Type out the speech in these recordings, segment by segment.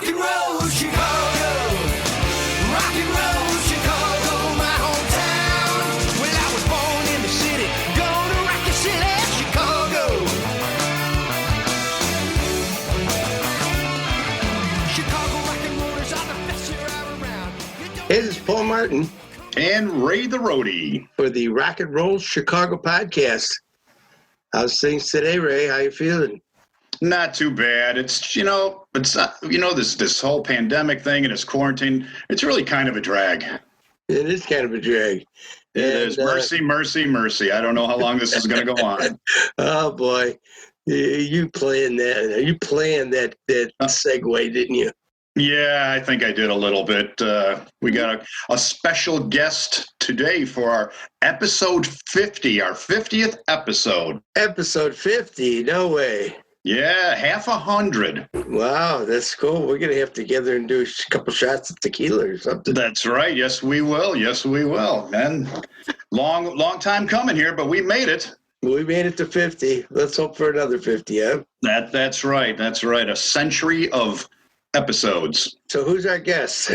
and roll, Chicago. Rock and roll, Chicago, my hometown. Well, I was born in the city, gonna rock your city, Chicago. Chicago rock and rollers are the best you're ever around. Hey, this is Paul Martin And Ray the Roadie. for the Rock and Roll Chicago podcast. How's things today, Ray? How you feeling? Not too bad. It's, it's not, this whole pandemic thing and this quarantine, it's really kind of a drag. It is kind of a drag. It is. Mercy, mercy, mercy. I don't know how long this is going to go on. Oh, boy. You planned that. You planned that segue, didn't you? Yeah, I think I did a little bit. We got a special guest today for our episode 50, our 50th episode. Episode 50. No way. Yeah, half 100. Wow, that's cool. We're going to have to get together and do a couple shots of tequila or something. That's right. Yes, we will. Yes, we will. And long time coming here, but we made it. We made it to 50. Let's hope for another 50, huh? That's right. That's right. A century of episodes. So who's our guest?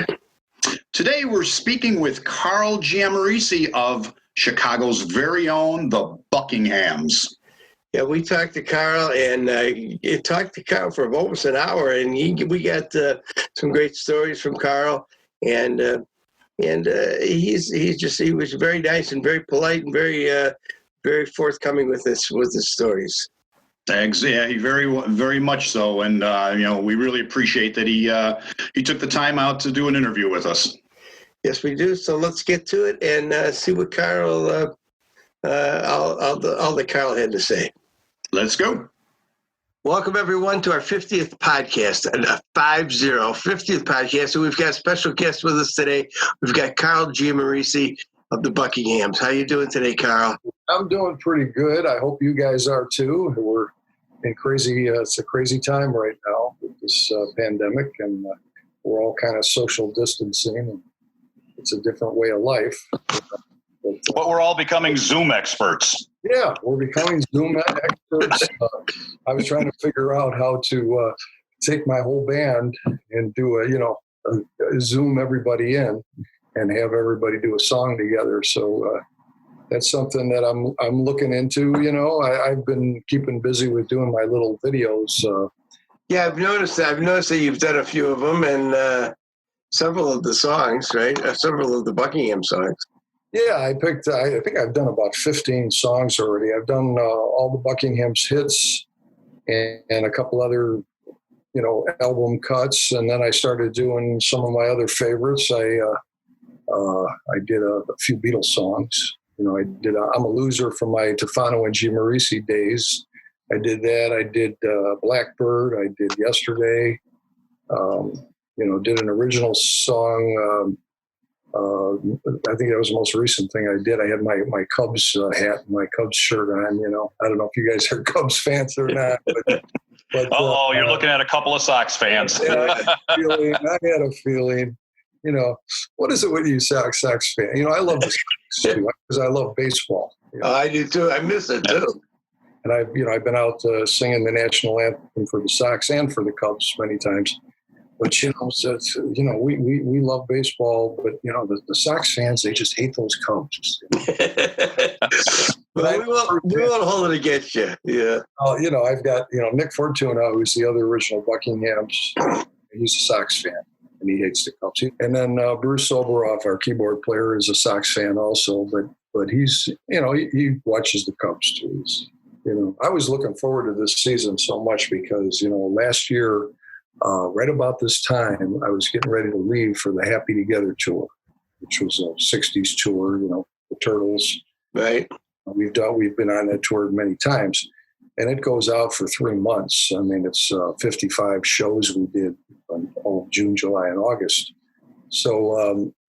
Today we're speaking with Carl Giammarese of Chicago's very own the Buckinghams. Yeah, we talked to Carl for almost an hour, and we got some great stories from Carl, and he was very nice and very polite and very forthcoming with his stories. Thanks. Yeah, he very much so, and we really appreciate that he took the time out to do an interview with us. Yes, we do. So let's get to it and see what Carl all that Carl had to say. Let's go. Welcome, everyone, to our 50th podcast, a 50th podcast. So we've got a special guest with us today. We've got Carl Giammarese of the Buckinghams. How you doing today, Carl? I'm doing pretty good. I hope you guys are too. We're in crazy. It's a crazy time right now with this pandemic, and we're all kind of social distancing, and it's a different way of life. But we're all becoming Zoom experts. Yeah, we're becoming Zoom experts. I was trying to figure out how to take my whole band and do a Zoom everybody in and have everybody do a song together. So that's something that I'm looking into. I've been keeping busy with doing my little videos. Yeah, I've noticed that you've done a few of them and several of the songs, right? Several of the Buckingham songs. Yeah, I think I've done about 15 songs already. I've done all the Buckingham's hits and a couple other, album cuts. And then I started doing some of my other favorites. I did a few Beatles songs. I did I'm a Loser from my Tufano and Giammarese days. I did that. I did Blackbird. I did Yesterday. Did an original song. I think that was the most recent thing I did. I had my Cubs hat and my Cubs shirt on. I don't know if you guys are Cubs fans or not. But you're looking at a couple of Sox fans. I had a feeling. What is it with you Sox fan? I love the Sox too because I love baseball. I do too. I miss it too. And I've been out singing the national anthem for the Sox and for the Cubs many times. But we love baseball, but the Sox fans, they just hate those Cubs. But we won't hold it against you. Yeah. I've got Nick Fortuna, who's the other original Buckinghams. He's a Sox fan, and he hates the Cubs. And then Bruce Soberoff, our keyboard player, is a Sox fan also. But he's he watches the Cubs too. I was looking forward to this season so much because last year. Right about this time, I was getting ready to leave for the Happy Together tour, which was a 60s tour, the Turtles. Right. We've been on that tour many times, and it goes out for 3 months. I mean, it's 55 shows we did in June, July, and August. So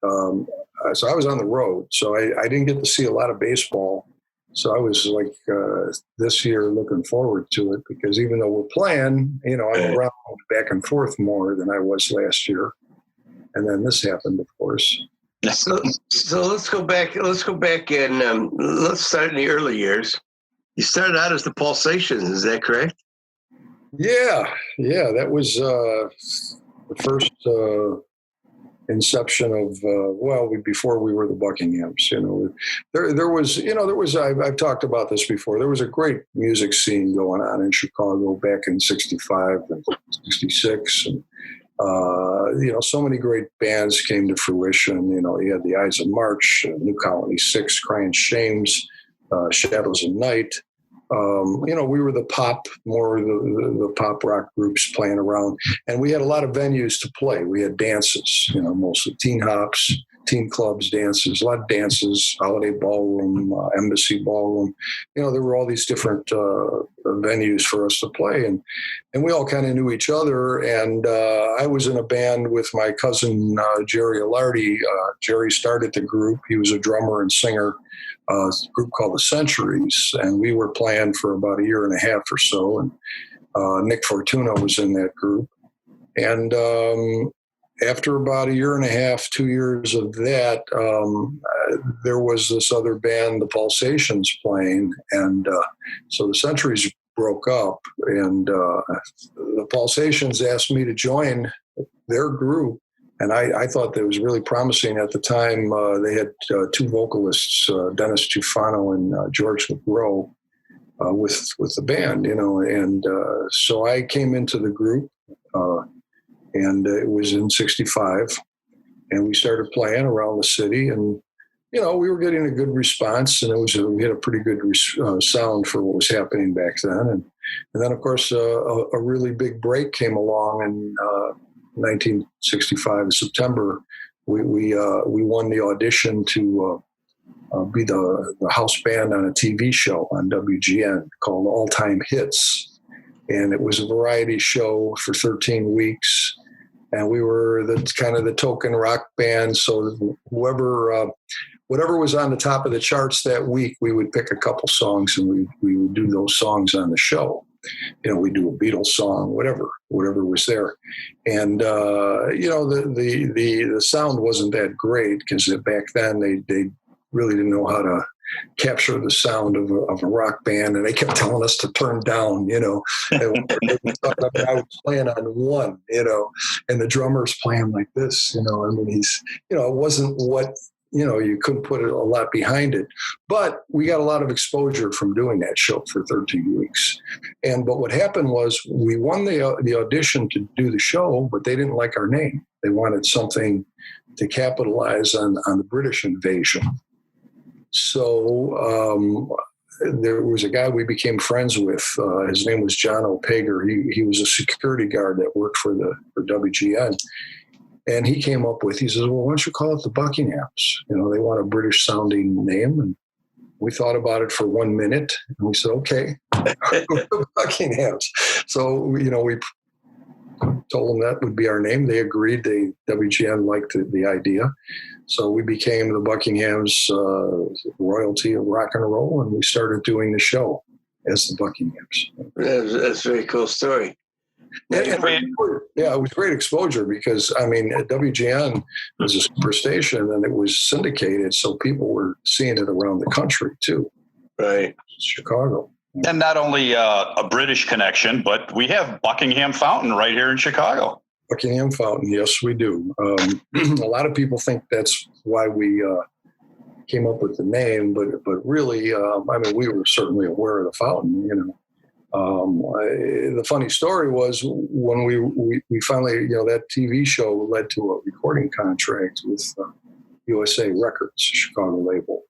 I was on the road, so I didn't get to see a lot of baseball. So I was this year looking forward to it because even though we're playing, I'm around back and forth more than I was last year. And then this happened, of course. So let's go back and let's start in the early years. You started out as the Pulsations, is that correct? Yeah. That was first inception of before we were the Buckinghams. I've talked about this before. There was a great music scene going on in Chicago back in '65 and '66, and so many great bands came to fruition. You had the Eyes of March, New Colony Six, Crying Shames, Shadows of Night. We were the pop rock groups playing around, and we had a lot of venues to play. We had dances, mostly teen hops, teen clubs, dances, a lot of dances, Holiday Ballroom, Embassy Ballroom. There were all these different venues for us to play, and we all kind of knew each other. And I was in a band with my cousin Jerry Alardi. Jerry started the group. He was a drummer and singer. A group called the Centuries, and we were playing for about a year and a half or so. And Nick Fortuna was in that group. And after about a year and a half, 2 years of that, there was this other band, the Pulsations, playing. And so the Centuries broke up, and the Pulsations asked me to join their group. And I thought that was really promising at the time. They had two vocalists, Dennis Tufano and George McGrow, with the band, And so I came into the group, and it was in '65, and we started playing around the city, and we were getting a good response, and we had a pretty good sound for what was happening back then, and then of course a really big break came along in 1965 in September. We won the audition to be the house band on a TV show on WGN called All Time Hits, and it was a variety show for 13 weeks. And we were the token rock band. So whatever was on the top of the charts that week, we would pick a couple songs and we would do those songs on the show. We do a Beatles song, whatever was there. And, the sound wasn't that great because back then they really didn't know how to capture the sound of a rock band. And they kept telling us to turn down, I was playing on one, and the drummer's playing like this, it wasn't what, you couldn't put a lot behind it, but we got a lot of exposure from doing that show for 13 weeks. But what happened was we won the audition to do the show, but they didn't like our name. They wanted something to capitalize on the British invasion. So there was a guy we became friends with. His name was John O'Pager. He was a security guard that worked for WGN. And he came up with, he says, well, why don't you call it the Buckinghams? They want a British sounding name. And we thought about it for 1 minute, and we said, okay, the Buckinghams. So, we told them that would be our name. They agreed. WGN liked the idea. So we became the Buckinghams, royalty of rock and roll, and we started doing the show as the Buckinghams. That's a very cool story. It was great exposure because, WGN was a superstation and it was syndicated, so people were seeing it around the country too. Right. Chicago. And not only a British connection, but we have Buckingham Fountain right here in Chicago. Buckingham Fountain, yes, we do. A lot of people think that's why we came up with the name, but really, we were certainly aware of the fountain, The funny story was when we finally, that TV show led to a recording contract with USA Records, Chicago label.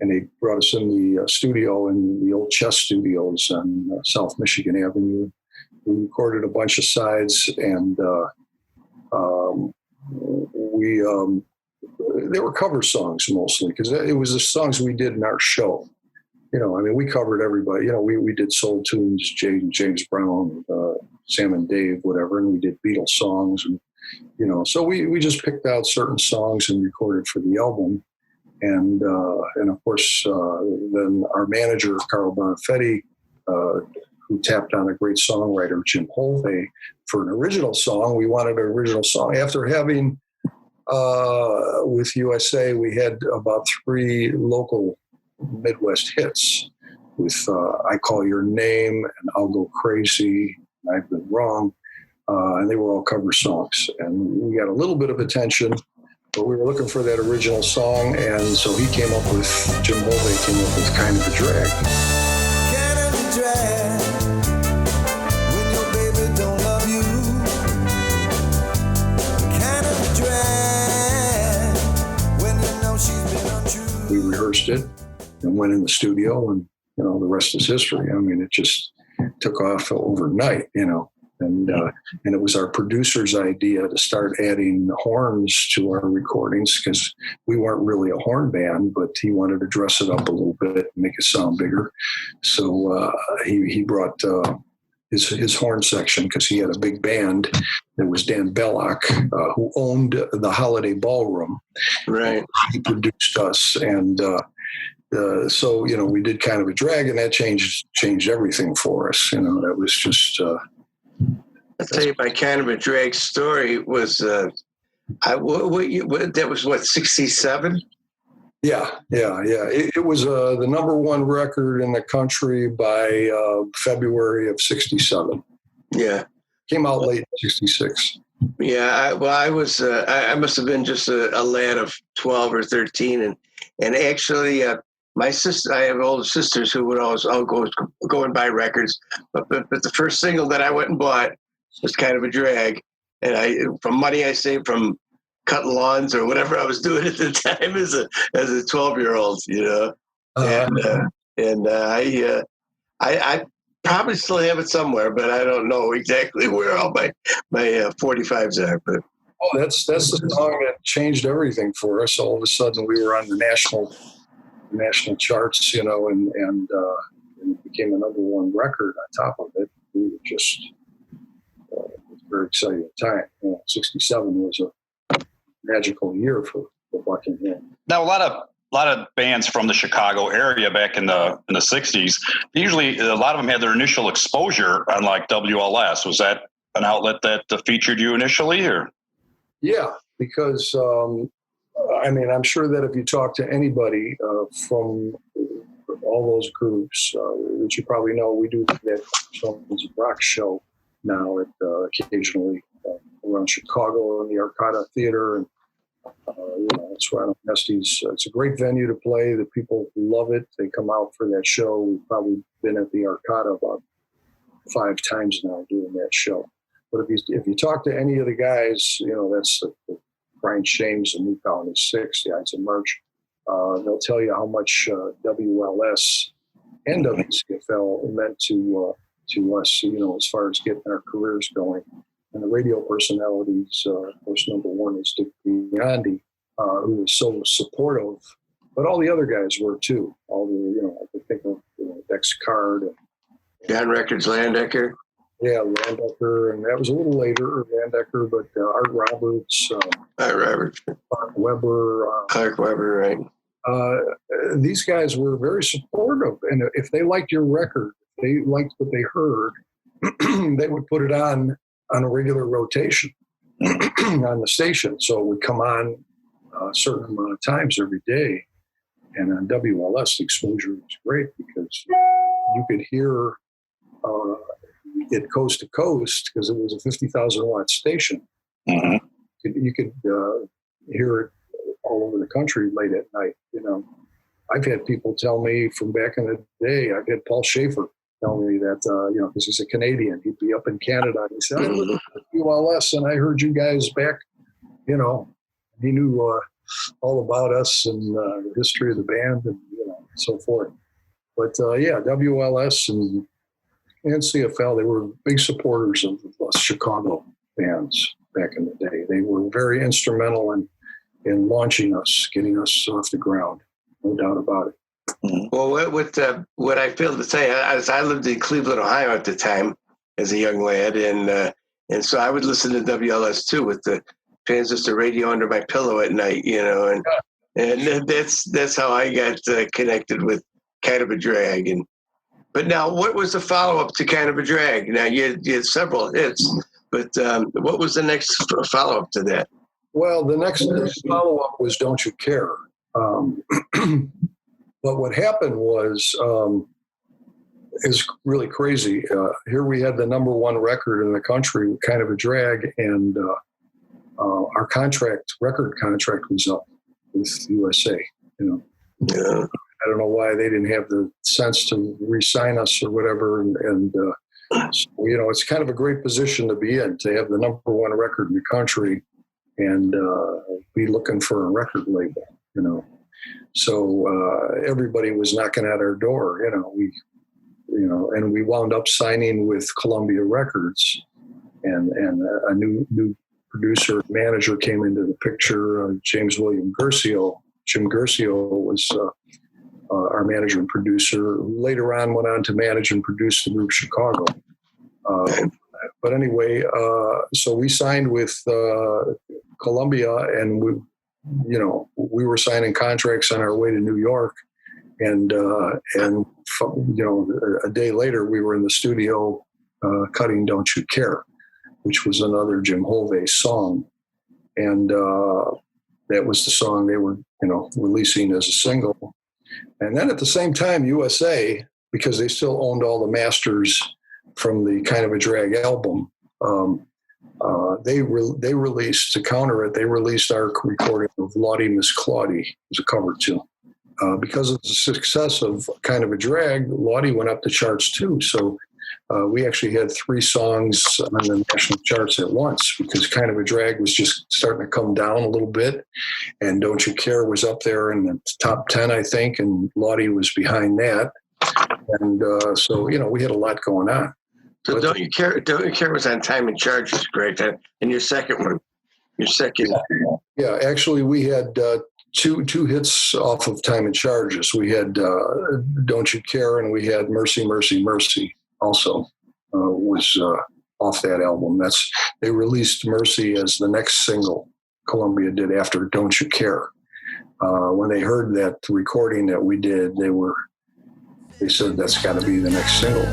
And they brought us in the studio in the old Chess Studios on South Michigan Avenue. We recorded a bunch of sides, and they were cover songs mostly because it was the songs we did in our show. We covered everybody. We did soul tunes, James Brown, Sam and Dave, whatever, and we did Beatles songs, and so we just picked out certain songs and recorded for the album. And of course, then our manager, Carl Giammarese, who tapped on a great songwriter, Jim Holvey, for an original song. We wanted an original song. After having, with USA, we had about 3 local Midwest hits with I Call Your Name and I'll Go Crazy, and I've Been Wrong. and they were all cover songs. And we got a little bit of attention, but we were looking for that original song, and so he came up with, Jim Mulvey came up with Kind of a Drag. Kind of a drag when your baby don't love you. Kind of a drag when you know she's been untrue. We rehearsed it and went in the studio, and the rest is history. I mean, it just took off overnight, and it was our producer's idea to start adding horns to our recordings, because we weren't really a horn band, but he wanted to dress it up a little bit and make it sound bigger. So he brought his horn section, because he had a big band. There was Dan Belloc, who owned the Holiday Ballroom. Right. He produced us, and so we did Kind of a Drag, and that changed everything for us. That was just. I'll tell you, my Kind of a Drag story was, that was what, 67? Yeah. It was the number one record in the country by February of 67. Yeah. Came out late in 66. Yeah, I was. I must have been just a lad of 12 or 13, and actually, my sister. I have older sisters who would always go and buy records, but the first single that I went and bought was Kind of a Drag, and from money I saved from cutting lawns or whatever I was doing at the time as a 12-year-old, and I probably still have it somewhere, but I don't know exactly where all my 45s are. But that's the song that changed everything for us. All of a sudden, we were on the national charts, and it became a number one record on top of it. We were just it was a very exciting time. 67 was a magical year for Buckingham. Now, a lot of bands from the Chicago area back in the 60s, usually a lot of them had their initial exposure on like WLS. Was that an outlet that featured you initially, or? Yeah, because I'm sure that if you talk to anybody from all those groups, which you probably know, we do that Children's Rock show now occasionally around Chicago in the Arcada Theater, and it's right on Estes. It's a great venue to play. The people love it. They come out for that show. We've probably been at the Arcada about 5 times now doing that show. But if you talk to any of the guys, that's the Brian Shames and New Colony 6, the Ides of March, they'll tell you how much WLS and WCFL meant to us, as far as getting our careers going. And the radio personalities, of course, number one is Dick Biondi, who was so supportive, but all the other guys were too. All the, I can think of Dex Card and John Records, Landecker. Yeah, Landecker, and that was a little later, Landecker, but Art Roberts, Clark Weber, right? These guys were very supportive, and if they liked your record, if they liked what they heard, they would put it on a regular rotation on the station. So it would come on a certain amount of times every day. And on WLS, the exposure was great because you could hear it coast to coast because it was a 50,000 watt station. Mm-hmm. You could hear it all over the country late at night. I've had people tell me from back in the day, I've had Paul Schaefer tell me that, because he's a Canadian, he'd be up in Canada. He said, I listened to WLS and I heard you guys back, he knew all about us and the history of the band and, so forth. But WLS and CFL, they were big supporters of us Chicago bands back in the day. They were very instrumental in launching us, getting us off the ground, no doubt about it. Well, what I failed to say, I lived in Cleveland, Ohio at the time as a young lad, and so I would listen to WLS too with the transistor radio under my pillow at night, and that's how I got connected with Kind of a Drag. But now, what was the follow-up to Kind of a Drag? Now, you had several hits, but what was the next follow-up to that? Well, the next follow-up was Don't You Care. But what happened was is really crazy. Here we had the number one record in the country, Kind of a Drag, and our record contract was up with USA. Yeah. I don't know why they didn't have the sense to re-sign us or whatever. And so, it's kind of a great position to be in, to have the number one record in the country and be looking for a record label, So everybody was knocking at our door, and we wound up signing with Columbia Records, and a new producer manager came into the picture, James William Guercio. Jim Guercio was our manager and producer, who later on went on to manage and produce the group Chicago. But anyway, so we signed with Columbia, and we were signing contracts on our way to New York, and a day later we were in the studio cutting "Don't You Care," which was another Jim Hovey song, and that was the song they were releasing as a single. And then at the same time, USA, because they still owned all the masters from the Kind of a Drag album, they released, to counter it, they released our recording of Lottie Miss Claudie as a cover tune. Because of the success of Kind of a Drag, Lottie went up the charts too. So we actually had 3 songs on the national charts at once, because Kind of a Drag was just starting to come down a little bit, and Don't You Care was up there in the top 10, I think, and Lottie was behind that. And so, we had a lot going on. So Don't You Care was on Time and Charges, correct? And your second one, Yeah, actually we had two hits off of Time and Charges. We had Don't You Care, and we had Mercy, Mercy, Mercy also was off that album. They released Mercy as the next single Columbia did after Don't You Care. When they heard that recording that we did, they said that's got to be the next single.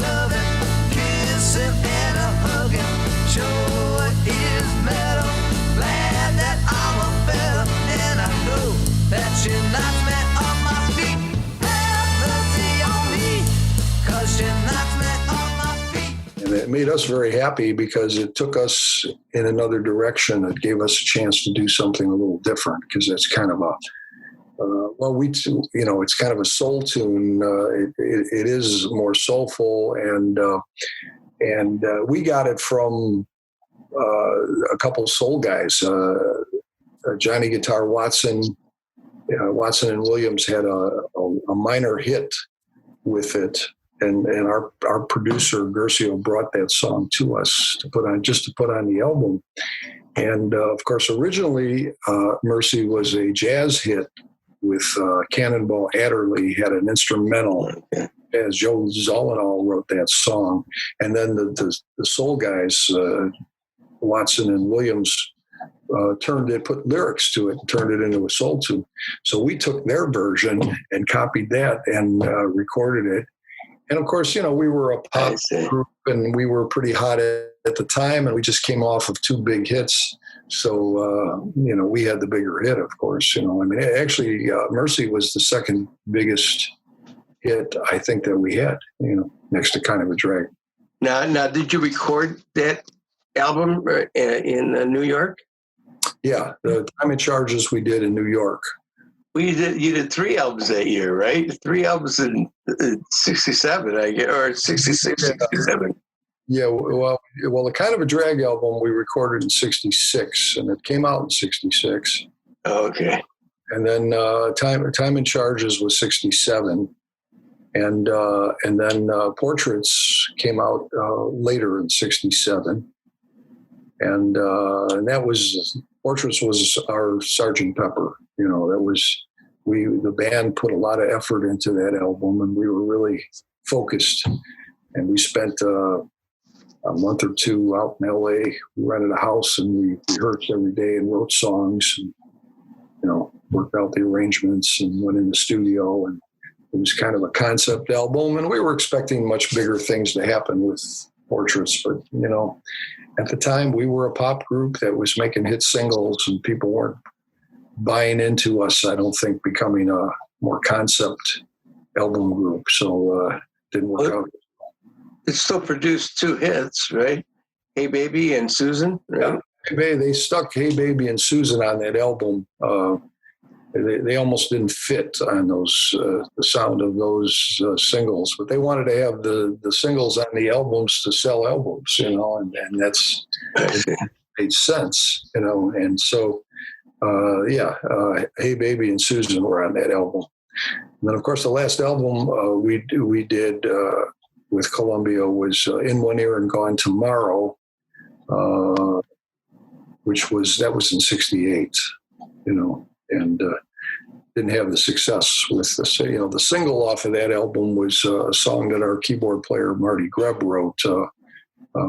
And it made us very happy, because it took us in another direction. It gave us a chance to do something a little different, because it's kind of it's kind of a soul tune. It is more soulful, and we got it from a couple soul guys. Johnny Guitar Watson and Williams had a minor hit with it, and our producer Guercio brought that song to us to put on the album. And of course, originally Mercy was a jazz hit with Cannonball Adderley had an instrumental, as Joe Zawinul wrote that song, and then the soul guys, Watson and Williams, put lyrics to it and turned it into a soul tune. So we took their version and copied that and recorded it. And of course, we were a pop group, and we were pretty hot at the time, and we just came off of 2 big hits. So, we had the bigger hit, of course. Actually, Mercy was the second biggest hit, I think, that we had, next to Kind of a Drag. Now, did you record that album in New York? Yeah, the Time and Charges we did in New York. Well, you did 3 albums that year, right? 3 albums in 67, I guess, or 66, 67. Yeah, well, the Kind of a Drag album we recorded in 66, and it came out in 66. Oh, okay. And then Time and Charges was 67. And then Portraits came out later in 67. And that was, Portraits was our Sgt. Pepper. The band put a lot of effort into that album, and we were really focused. And we spent a month or 2 out in LA. We rented a house, and we rehearsed every day and wrote songs, and, worked out the arrangements and went in the studio. And it was kind of a concept album, and we were expecting much bigger things to happen with Portraits. But, at the time we were a pop group that was making hit singles, and people weren't buying into us, I don't think, becoming a more concept album group. So it didn't work out. it still produced 2 hits, right? Hey Baby and Susan, right? Yeah. They stuck Hey Baby and Susan on that album. They almost didn't fit on those the sound of those singles, but they wanted to have the singles on the albums to sell albums, and that's it made sense, and so Hey Baby and Susan were on that album. And then of course the last album we did with Columbia was In One Ear and Gone Tomorrow, which was in '68, and didn't have the success with the single off of that album was a song that our keyboard player Marty Greb wrote,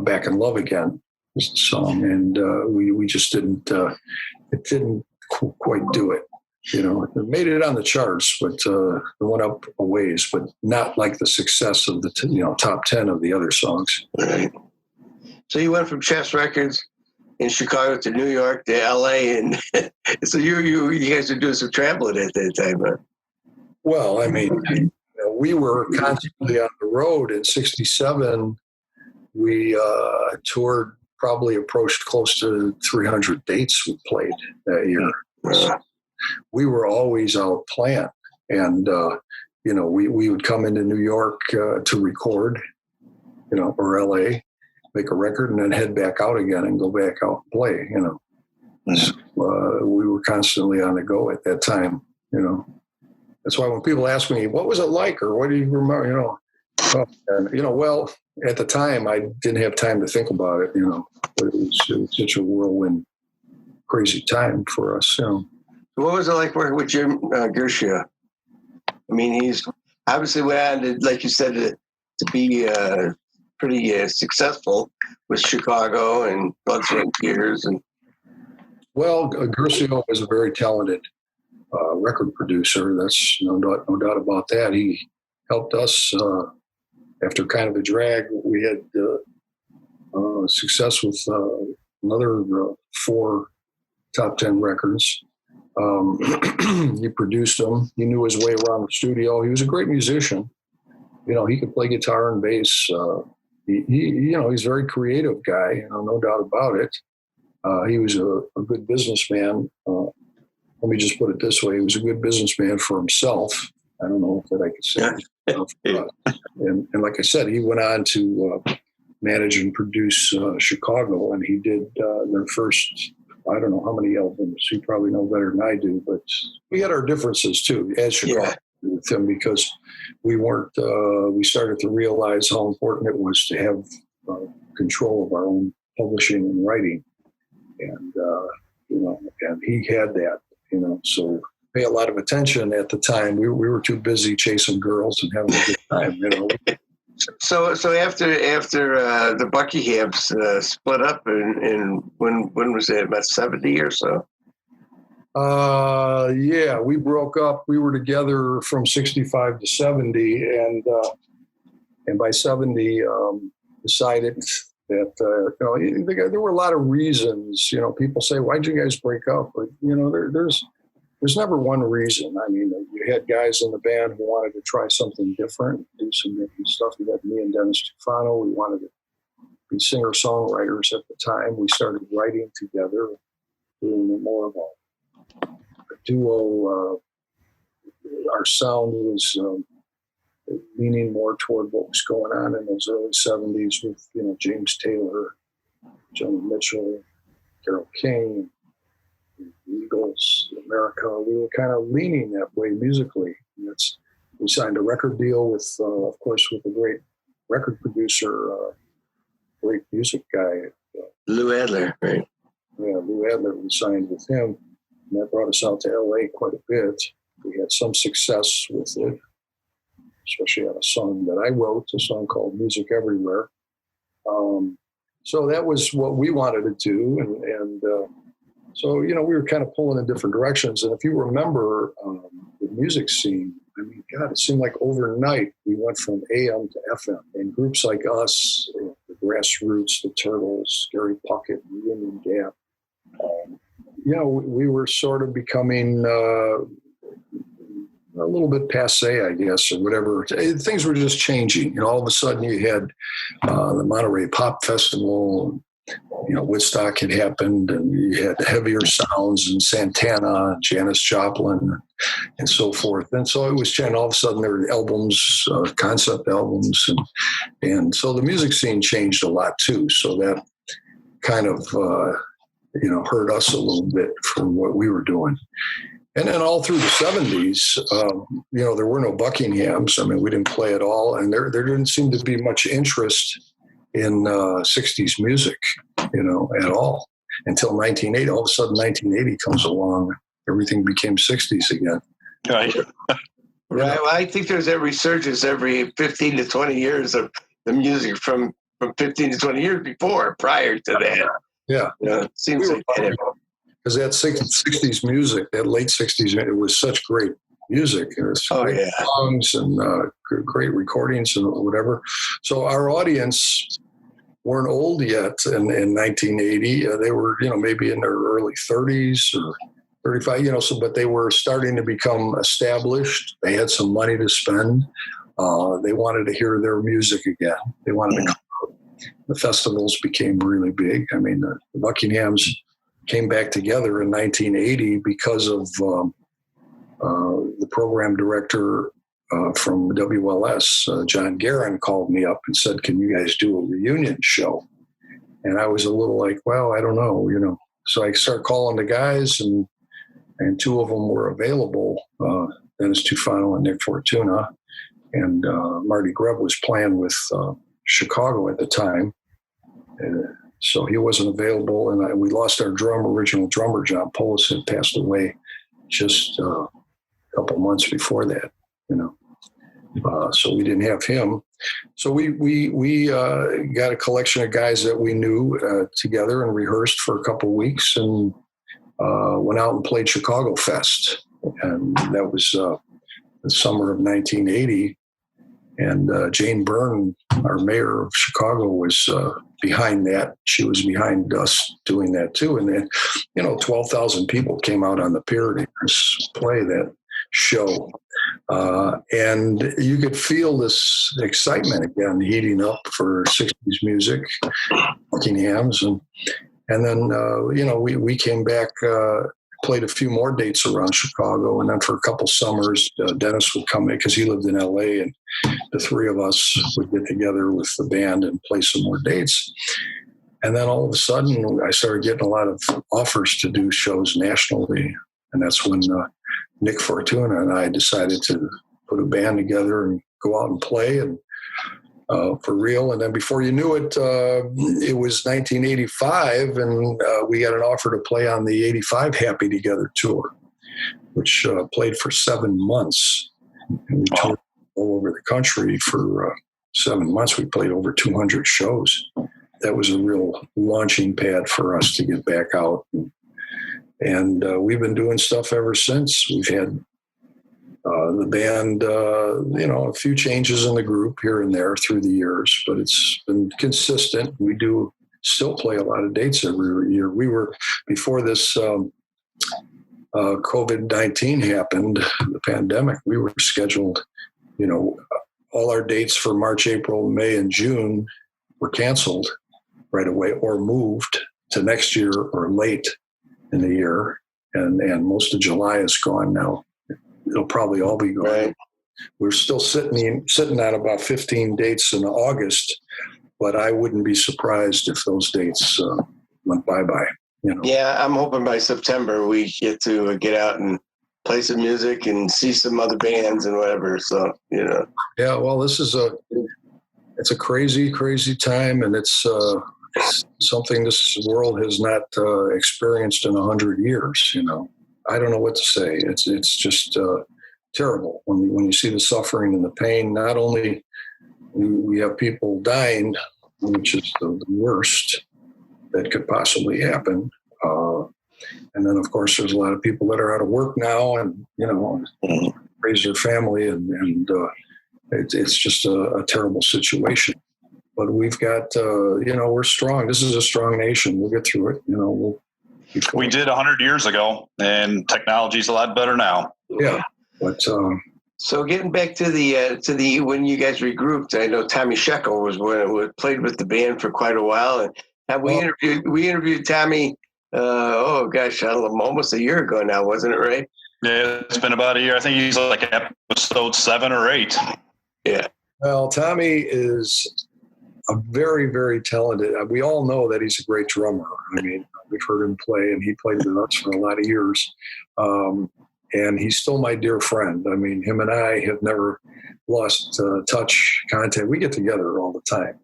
Back in Love Again was the song, and we just didn't it didn't quite do it. It made it on the charts, but it went up a ways, but not like the success of the top 10 of the other songs. Right. So you went from Chess Records in Chicago to New York to LA, and so you guys were doing some traveling at that time, huh? Well, I mean, we were constantly on the road. In '67, we toured, probably approached close to 300 dates we played that year. So we were always out playing, and we would come into New York to record, or LA, make a record, and then head back out again and go back out and play. So, we were constantly on the go at that time. That's why when people ask me, "What was it like?" or "What do you remember?" Well, at the time I didn't have time to think about it. But it was such a whirlwind, crazy time for us. What was it like working with Jim Gershia? I mean, he's obviously went on to, like you said, to be pretty successful with Chicago and Blood, Sweat, and Tears. Well, Gershia was a very talented record producer. That's no doubt about that. He helped us after kind of a drag. We had success with another 4 top 10 records. He produced them. He knew his way around the studio. He was a great musician. He could play guitar and bass. He's a very creative guy. No doubt about it. He was a good businessman. Let me just put it this way: he was a good businessman for himself. I don't know if I could say. And like I said, he went on to manage and produce Chicago, and he did their first. I don't know how many albums. You probably know better than I do, but we had our differences too as Chicago with him, because we weren't. We started to realize how important it was to have control of our own publishing and writing, and and he had that. So pay a lot of attention at the time. We were too busy chasing girls and having a good time. So after the Buckinghams split up, and when was it? About 70 or so? We broke up. We were together from 65 to 70, and by 70 decided that there were a lot of reasons. People say, "Why'd you guys break up?" But there's never one reason. I mean, you had guys in the band who wanted to try something different, do some different stuff. We had me and Dennis Tufano. We wanted to be singer-songwriters at the time. We started writing together, doing more of a duo. Our sound was leaning more toward what was going on in those early 70s with, James Taylor, Joni Mitchell, Carole King, Eagles, America. We were kind of leaning that way musically. And we signed a record deal with, of course, with a great record producer, great music guy. Lou Adler, right? Yeah, Lou Adler. We signed with him, and that brought us out to LA quite a bit. We had some success with it, especially on a song that I wrote, a song called Music Everywhere. So that was what we wanted to do. And so, we were kind of pulling in different directions. And if you remember the music scene, I mean, God, it seemed like overnight we went from AM to FM. And groups like us, the Grassroots, the Turtles, Gary Puckett, Union Gap, we were sort of becoming a little bit passé, I guess, or whatever. Things were just changing. All of a sudden you had the Monterey Pop Festival. Woodstock had happened, and you had heavier sounds and Santana, Janis Joplin, and so forth. And so it was changing. All of a sudden there were albums, concept albums, and so the music scene changed a lot too. So that kind of, hurt us a little bit from what we were doing. And then all through the 70s, there were no Buckinghams. I mean, we didn't play at all. And there didn't seem to be much interest in 60s music, at all until 1980. All of a sudden, 1980 comes along. Everything became 60s again. Right. Right. Well, I think there's a resurgence every 15 to 20 years of the music from 15 to 20 years prior to that. Yeah. It seems like because that 60s music, that late 60s, it was such great music. It was great songs and great recordings and whatever. So our audience weren't old yet in 1980. They were, maybe in their early 30s or 35, but they were starting to become established. They had some money to spend. They wanted to hear their music again. They wanted to come out. The festivals became really big. I mean, the Buckinghams came back together in 1980 because of the program director from WLS, John Guerin, called me up and said, "Can you guys do a reunion show?" And I was a little like, well, I don't know, So I started calling the guys, and two of them were available, Dennis Tufano and Nick Fortuna. And Marty Grubb was playing with Chicago at the time. So he wasn't available, and we lost our original drummer, John Polis, had passed away just a couple months before that, so we didn't have him. So we got a collection of guys that we knew together and rehearsed for a couple of weeks, and went out and played Chicago Fest, and that was the summer of 1980. And Jane Byrne, our mayor of Chicago, was behind that. She was behind us doing that too. And then, 12,000 people came out on the pier to play that show. And you could feel this excitement again heating up for 60s music, Buckinghams. And then, we came back, played a few more dates around Chicago. And then for a couple summers, Dennis would come in because he lived in LA, and the three of us would get together with the band and play some more dates. And then all of a sudden, I started getting a lot of offers to do shows nationally. And that's when Nick Fortuna and I decided to put a band together and go out and play, and for real. And then before you knew it, it was 1985, and we got an offer to play on the 85 Happy Together tour, which played for 7 months. And we toured all over the country for 7 months. We played over 200 shows. That was a real launching pad for us to get back out. And we've been doing stuff ever since. We've had the band, a few changes in the group here and there through the years, but it's been consistent. We do still play a lot of dates every year. We were, before this COVID-19 happened, the pandemic, we were scheduled, all our dates for March, April, May, and June were canceled right away or moved to next year or late in the year. And most of July is gone now. It'll probably all be gone. Right. We're still sitting on about 15 dates in August, but I wouldn't be surprised if those dates went bye-bye. Yeah, I'm hoping by September we get to get out and play some music and see some other bands and whatever. So, Yeah, well, it's a crazy, crazy time, and it's something this world has not experienced in 100 years, I don't know what to say. It's just terrible when you see the suffering and the pain. Not only we have people dying, which is the worst that could possibly happen, and then of course there's a lot of people that are out of work now, and raise their family, and it's just a terrible situation. But we've got we're strong. This is a strong nation. We'll get through it. We did 100 years ago, and technology's a lot better now. Yeah. But So getting back to the when you guys regrouped, I know Tommy Shekel was played with the band for quite a while, and we interviewed Tommy. Oh gosh, I don't know, almost a year ago now, wasn't it? Right? Yeah, it's been about a year. I think he's like episode 7 or 8. Yeah. Well, Tommy is a very, very talented. We all know that he's a great drummer. I mean, we've heard him play, and he played with us for a lot of years. And he's still my dear friend. I mean, him and I have never lost touch, contact. We get together all the time.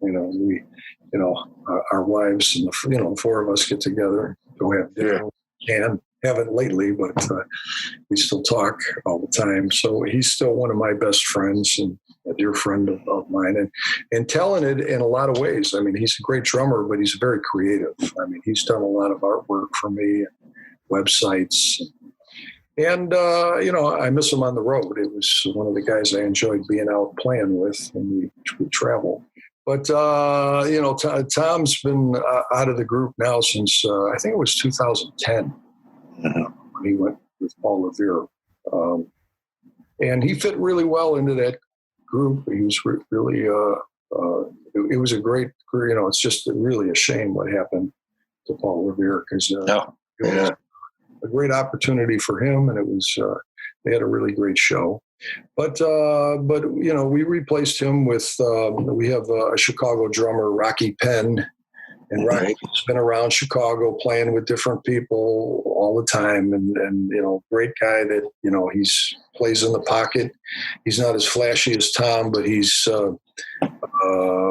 Our wives and the 4 of us get together, go have dinner. And haven't lately, but we still talk all the time. So he's still one of my best friends and a dear friend of mine, and talented in a lot of ways. I mean, he's a great drummer, but he's very creative. I mean, he's done a lot of artwork for me, and websites. And, I miss him on the road. It was one of the guys I enjoyed being out playing with when we travel. But, Tom's been out of the group now since, I think it was 2010. When he went with Paul Revere. And he fit really well into that group. He was really, it was a great career. It's just really a shame what happened to Paul Revere, because it was a great opportunity for him, and it was, they had a really great show. But we replaced him with, we have a Chicago drummer, Rocky Penn. And Rocky's been around Chicago playing with different people all the time, and great guy that, he's plays in the pocket. He's not as flashy as Tom, but he's,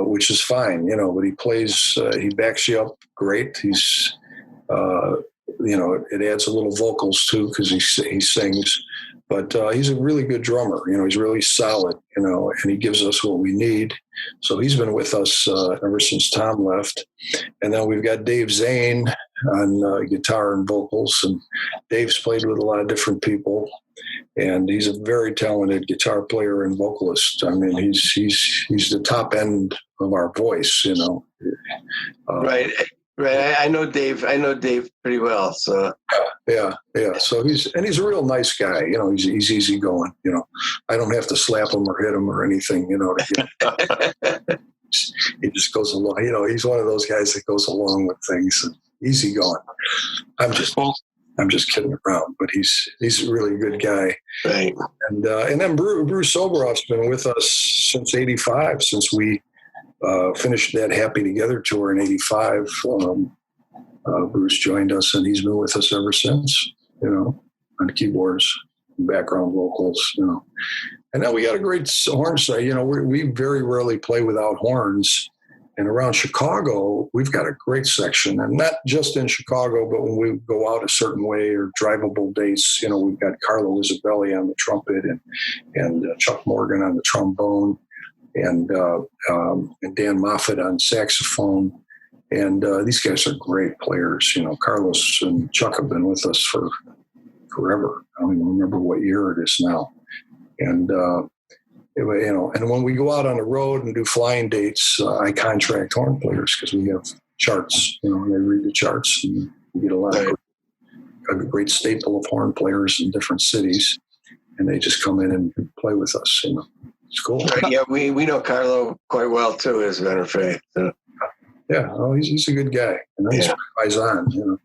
which is fine, but he plays, he backs you up great. He's, it adds a little vocals too, because he sings, but he's a really good drummer. He's really solid, and he gives us what we need. So he's been with us ever since Tom left. And then we've got Dave Zane on guitar and vocals. And Dave's played with a lot of different people. And he's a very talented guitar player and vocalist. I mean, he's the top end of our voice, Right. I know Dave pretty well. So yeah. So he's a real nice guy. He's easygoing. I don't have to slap him or hit him or anything. He just goes along. He's one of those guys that goes along with things. And easygoing. I'm just kidding around, but he's a really good guy. Right. And then Bruce Soberoff's been with us since '85, since we finished that Happy Together tour in '85. Bruce joined us, and he's been with us ever since, on keyboards, background vocals, And then we got a great horn set. We very rarely play without horns. And around Chicago, we've got a great section. And not just in Chicago, but when we go out a certain way or drivable dates, we've got Carlo Isabelli on the trumpet and Chuck Morgan on the trombone. And Dan Moffat on saxophone. And these guys are great players. Carlos and Chuck have been with us for forever. I don't even remember what year it is now. And, and when we go out on the road and do flying dates, I contract horn players because we have charts, and they read the charts, and we get a great staple of horn players in different cities, and they just come in and play with us, It's cool. Right, yeah, we know Carlo quite well too, as a matter of fact. So. Yeah, he's a good guy, he's on.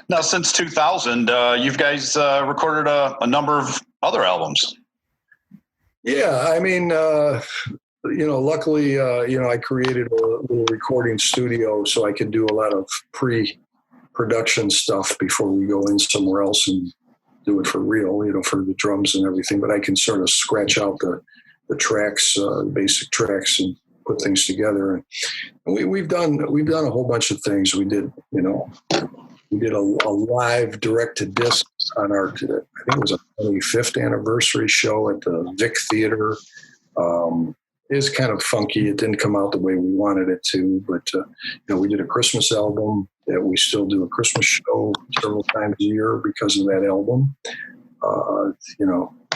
Now, since 2000, you guys recorded a number of other albums. Yeah, I mean, luckily, I created a little recording studio so I could do a lot of pre-production stuff before we go in somewhere else and do it for real, for the drums and everything. But I can sort of scratch out the tracks, basic tracks, and put things together. And we've done a whole bunch of things. We did, we did a live direct to disc on our, I think it was a 25th anniversary show at the Vic Theater. It was kind of funky. It didn't come out the way we wanted it to, but we did a Christmas album that we still do a Christmas show several times a year because of that album.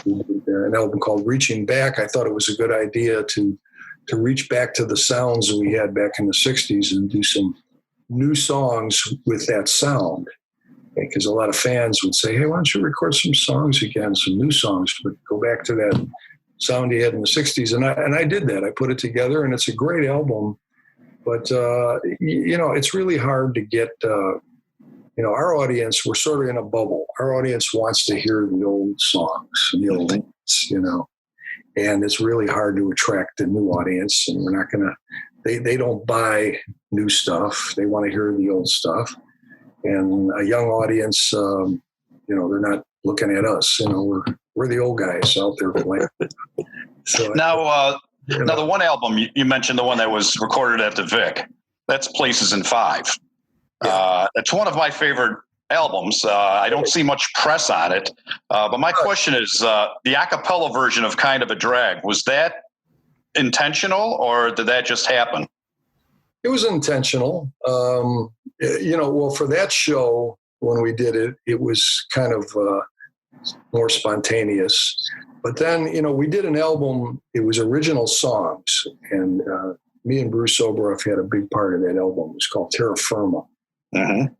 We did an album called Reaching Back. I thought it was a good idea to reach back to the sounds we had back in the 60s and do some new songs with that sound. because a lot of fans would say, hey, why don't you record some songs again, some new songs, but go back to that sound he had in the 60s. And I did that. I put it together, and it's a great album. But, it's really hard to get, our audience, we're sort of in a bubble. Our audience wants to hear the old songs and the old hits, and it's really hard to attract a new audience. And we're not going to, they don't buy new stuff. They want to hear the old stuff. And a young audience, they're not looking at us. We're the old guys out there playing. So now the one album you mentioned, the one that was recorded at the Vic, that's Places in Five. Yeah. It's one of my favorite albums. I don't see much press on it, but my question is, the a cappella version of Kind of a Drag, was that intentional or did that just happen? It was intentional. For that show, when we did it, it was kind of more spontaneous. But then, we did an album. It was original songs. And me and Bruce Oberoff had a big part of that album. It was called Terra Firma. Mm-hmm.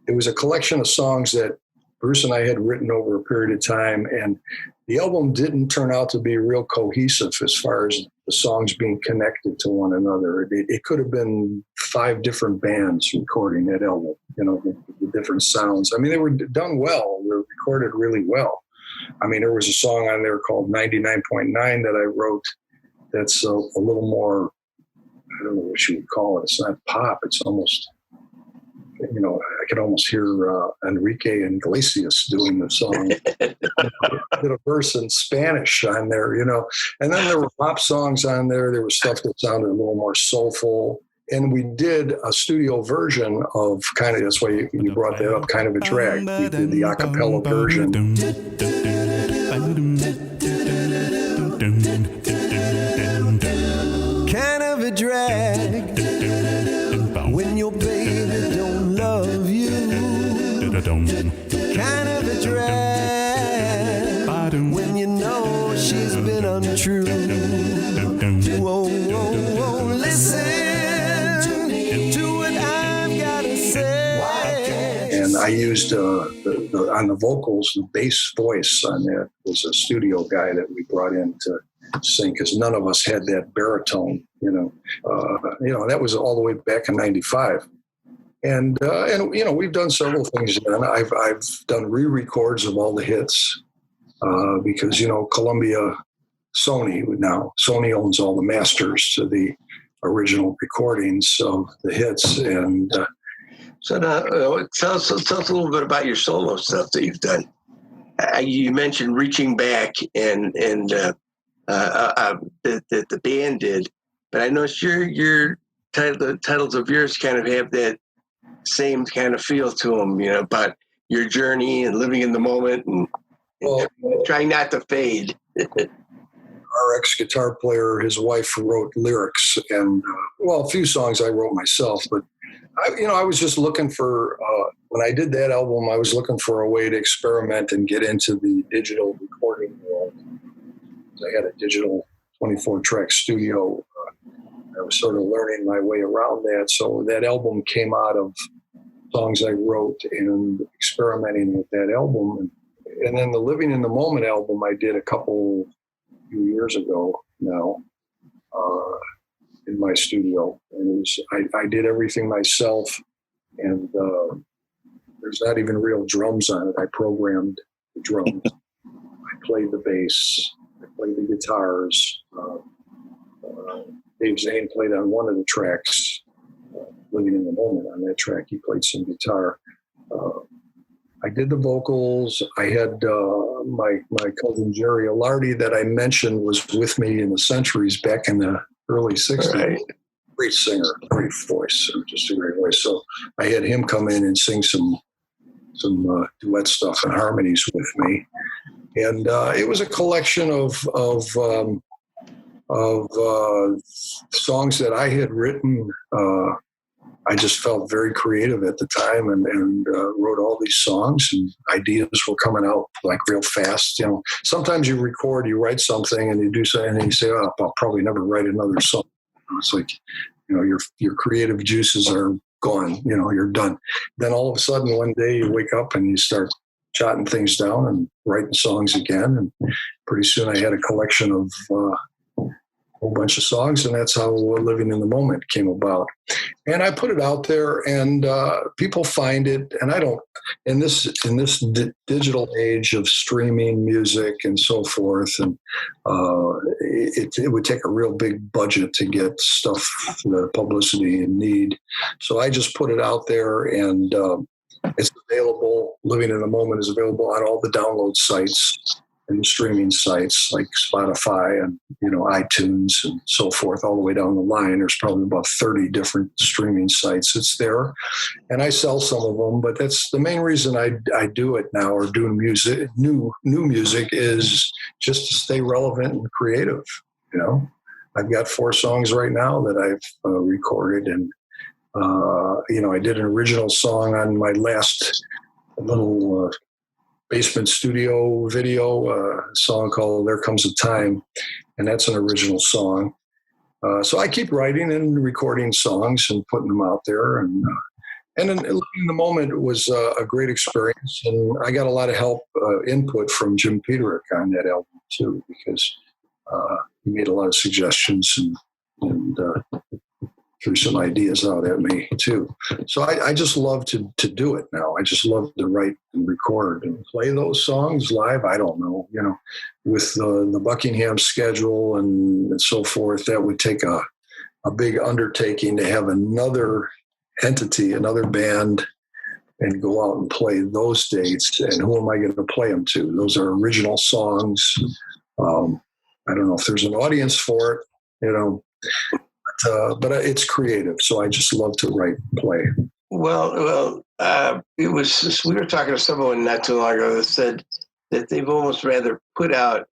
It was a collection of songs that Bruce and I had written over a period of time. And the album didn't turn out to be real cohesive as far as the songs being connected to one another. It could have been 5 different bands recording that album, the different sounds. I mean, they were done well. They were recorded really well. I mean, there was a song on there called 99.9 that I wrote that's a little more, I don't know what you would call it. It's not pop. It's almost, I could almost hear Enrique Iglesias doing the song. Did a verse in Spanish on there, And then there were pop songs on there. There was stuff that sounded a little more soulful. And we did a studio version of that's why you brought that up, Kind of a Drag. We did the a cappella version. Kind of a drag when your baby don't love you. Kind of a drag when you know she's been untrue. Whoa, whoa, whoa, listen to what I've got to say. And I used on the vocals, the bass voice on that was a studio guy that we brought in to sing because none of us had that baritone, that was all the way back in 95. And we've done several things. And I've done re-records of all the hits because, Columbia, Sony owns all the masters to the original recordings of the hits. And So now, tell us a little bit about your solo stuff that you've done. You mentioned reaching back and that the band did, but I noticed your titles of yours kind of have that same kind of feel to them, about your journey and living in the moment and trying not to fade. Our ex-guitar player, his wife wrote lyrics, and a few songs I wrote myself, but I was just looking for, when I did that album, I was looking for a way to experiment and get into the digital recording world. I had a digital 24-track studio. I was sort of learning my way around that. So that album came out of songs I wrote and experimenting with that album. And then the Living in the Moment album I did a few years ago now. In my studio, and I did everything myself, and there's not even real drums on it. I programmed the drums, I played the bass, I played the guitars. Dave Zane played on one of the tracks, Living in the Moment. On that track, he played some guitar. I did the vocals. I had my cousin Jerry Alardi that I mentioned was with me in the Centuries back in the early 60s. Right. Great singer, great voice, just a great voice. So I had him come in and sing some duet stuff and harmonies with me. And it was a collection of songs that I had written. I just felt very creative at the time and wrote all these songs, and ideas were coming out like real fast. Sometimes you write something and you do something and you say, oh, I'll probably never write another song. It's like, your creative juices are gone. You're done. Then all of a sudden, one day you wake up and you start jotting things down and writing songs again. And pretty soon I had a collection of a whole bunch of songs, and that's how Living in the Moment came about. And I put it out there, and people find it. And I don't, in this digital age of streaming music and so forth, and it would take a real big budget to get stuff, the publicity you need. So I just put it out there, and it's available. Living in the Moment is available on all the download sites and streaming sites like Spotify and iTunes and so forth, all the way down the line. There's probably about 30 different streaming sites. It's there, and I sell some of them. But that's the main reason I do it now, or do music, new music, is just to stay relevant and creative. I've got 4 songs right now that I've recorded, and I did an original song on my last little basement studio video, a song called There Comes a Time, and that's an original song. So I keep writing and recording songs and putting them out there. And then Living in the Moment was a great experience, and I got a lot of help, input from Jim Peterick on that album too, because he made a lot of suggestions and threw some ideas out at me too. So I just love to do it now. I just love to write and record and play those songs live. I don't know, with the Buckinghams schedule and so forth, that would take a big undertaking to have another entity, another band, and go out and play those dates. And who am I going to play them to? Those are original songs. I don't know if there's an audience for it, but it's creative, so I just love to write and play. Well, it was. We were talking to someone not too long ago that said that they've almost rather put out,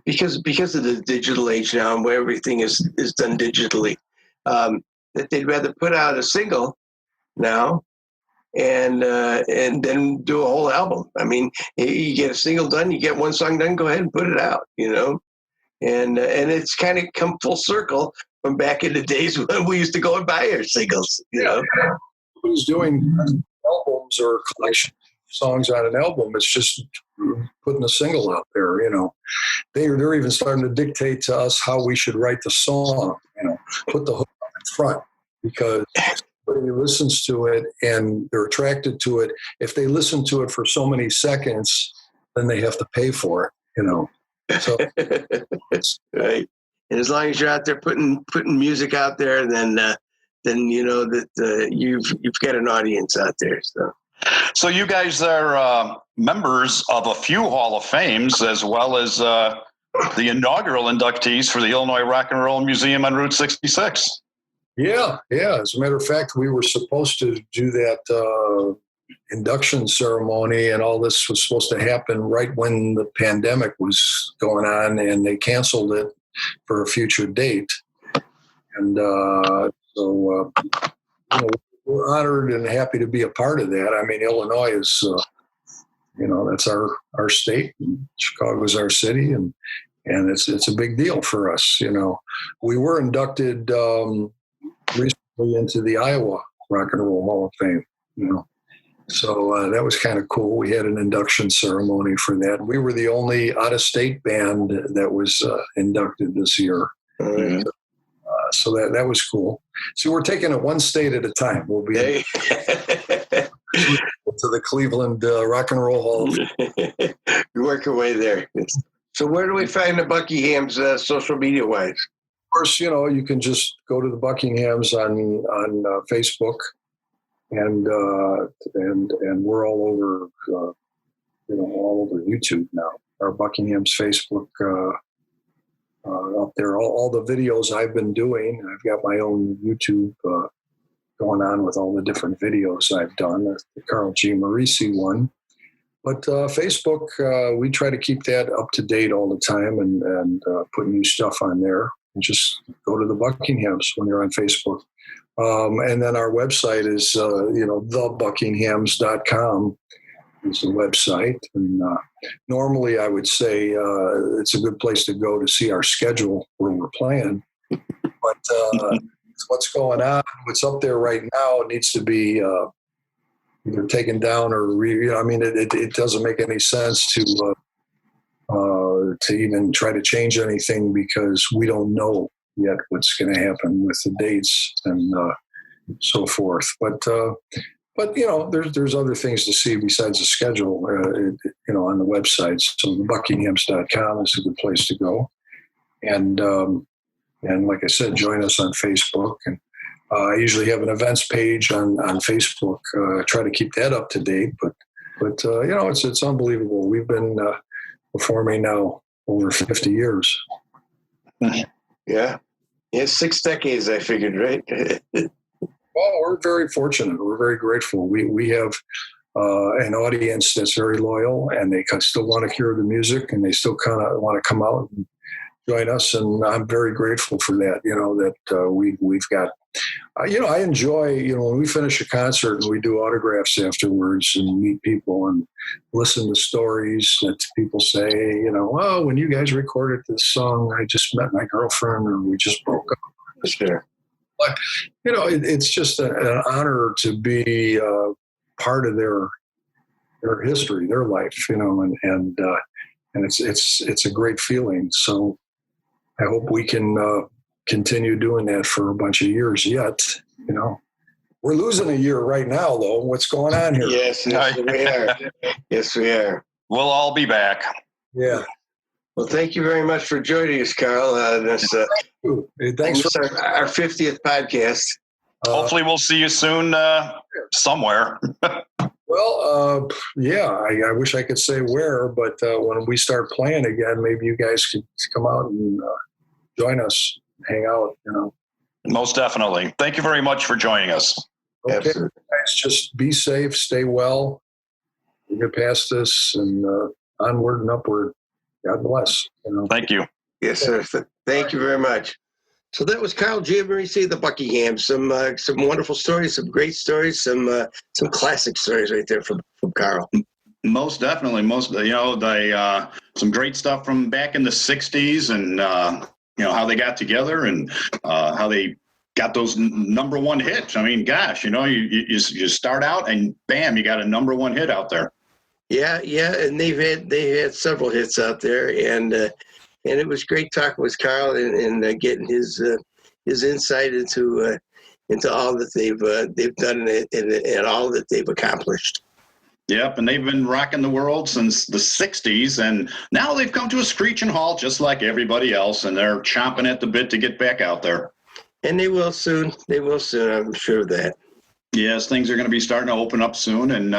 because of the digital age now and where everything is done digitally, that they'd rather put out a single now and then do a whole album. I mean, you get a single done, you get one song done, go ahead and put it out. And it's kind of come full circle from back in the days when we used to go and buy our singles, Who's doing albums or collection songs on an album? It's just putting a single out there, They're even starting to dictate to us how we should write the song, put the hook up in front, because somebody listens to it and they're attracted to it. If they listen to it for so many seconds, then they have to pay for it, So it's right. And as long as you're out there putting music out there, then that you've got an audience out there. So you guys are members of a few Hall of Fames, as well as the inaugural inductees for the Illinois Rock and Roll Museum on Route 66. Yeah. As a matter of fact, we were supposed to do that induction ceremony, and all this was supposed to happen right when the pandemic was going on, and they canceled it for a future date. And so we're honored and happy to be a part of that. I mean, Illinois is, that's our state, and Chicago is our city, and it's a big deal for us. We were inducted recently into the Iowa Rock and Roll Hall of Fame. So that was kind of cool. We had an induction ceremony for that. We were the only out-of-state band that was inducted this year. Mm-hmm. So that was cool. So we're taking it one state at a time. We'll be to the Cleveland Rock and Roll Hall of Fame. You work your way there. So where do we find the Buckinghams social media-wise? Of course, you can just go to the Buckinghams on Facebook. And we're all over, all over YouTube now. Our Buckingham's Facebook up there. All the videos I've been doing. I've got my own YouTube going on with all the different videos I've done. The Carl Giammarese one, but Facebook, we try to keep that up to date all the time and put new stuff on there. And just go to the Buckinghams when you're on Facebook. And then our website is, thebuckinghams.com is the website. And normally I would say it's a good place to go to see our schedule where we're playing. But what's going on, what's up there right now needs to be either taken down or it doesn't make any sense to even try to change anything because we don't know yet what's going to happen with the dates and so forth. But there's other things to see besides the schedule, on the website. So the Buckinghams.com is a good place to go. And like I said, join us on Facebook. And I usually have an events page on Facebook. I try to keep that up to date. But it's unbelievable. We've been performing now over 50 years. Yeah. 6 decades, I figured, right? Well, we're very fortunate. We're very grateful. We have an audience that's very loyal, and they still want to hear the music, and they still kind of want to come out and join us. And I'm very grateful for that. We've got. I enjoy. When we finish a concert and we do autographs afterwards and meet people and listen to stories that people say. Oh, when you guys recorded this song, I just met my girlfriend, or we just broke up. Sure. But it's just an honor to be part of their history, their life, and it's a great feeling. So I hope we can continue doing that for a bunch of years yet. We're losing a year right now, though. What's going on here? Yes, we are. Yes, we are. We'll all be back. Yeah. Well, thank you very much for joining us, Carl. Thanks for our 50th podcast. Hopefully we'll see you soon somewhere. Well, I wish I could say where, but when we start playing again, maybe you guys could come out and join us, hang out, Most definitely. Thank you very much for joining us. Okay, Absolutely. guys, just be safe, stay well, get past this, and onward and upward. God bless. Thank you. Yes, sir. Thank you very much. So that was Carl Giammarese, the Buckinghams. Some wonderful stories, some great stories, some classic stories right there from Carl. Most definitely. Some great stuff from back in the 60s and, how they got together and how they got those number one hits. I mean, gosh, you start out and bam, you got a number one hit out there. Yeah, and they had several hits out there, and it was great talking with Carl and getting his insight into all that they've done and all that they've accomplished. Yep, and they've been rocking the world since the 60s, and now they've come to a screeching halt just like everybody else, and they're chomping at the bit to get back out there. And they will soon. I'm sure of that. Yes, things are going to be starting to open up soon, and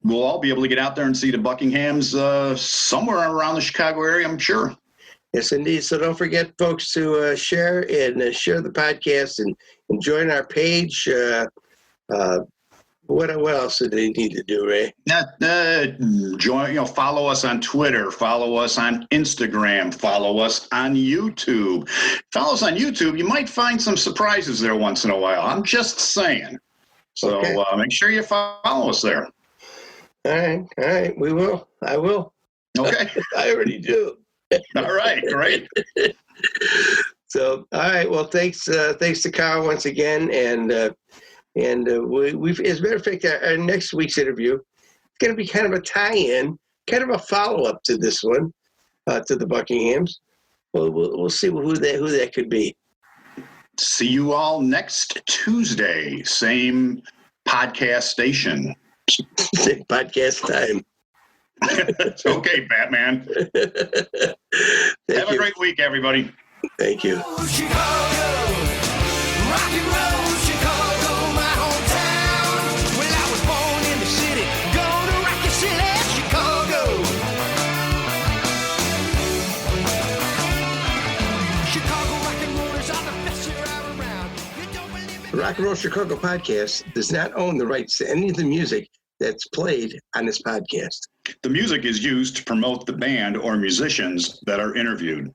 we'll all be able to get out there and see the Buckinghams somewhere around the Chicago area, I'm sure. Yes, indeed. So don't forget, folks, to share the podcast and join our page. What else do they need to do, Ray? Follow us on Twitter, follow us on Instagram, follow us on YouTube. Follow us on YouTube. You might find some surprises there once in a while. I'm just saying. So Okay. Make sure you follow us there. All right. We will. I will. Okay. I already do. All right. Great. So, all right. Well, thanks to Carl once again, and we've, as a matter of fact, our next week's interview is going to be kind of a tie-in, kind of a follow-up to this one, to the Buckinghams. We'll see who that could be. See you all next Tuesday. Same podcast station. Podcast time. Okay, Batman. Have a great week, everybody. Thank you. Chicago, rock and roll, Chicago, my hometown. Well, I was born in the city, gonna rock your city, Chicago. Chicago rock and rollers are the best here are around. You don't believe me? The Rock and Roll Chicago podcast does not own the rights to any of the music that's played on this podcast. The music is used to promote the band or musicians that are interviewed.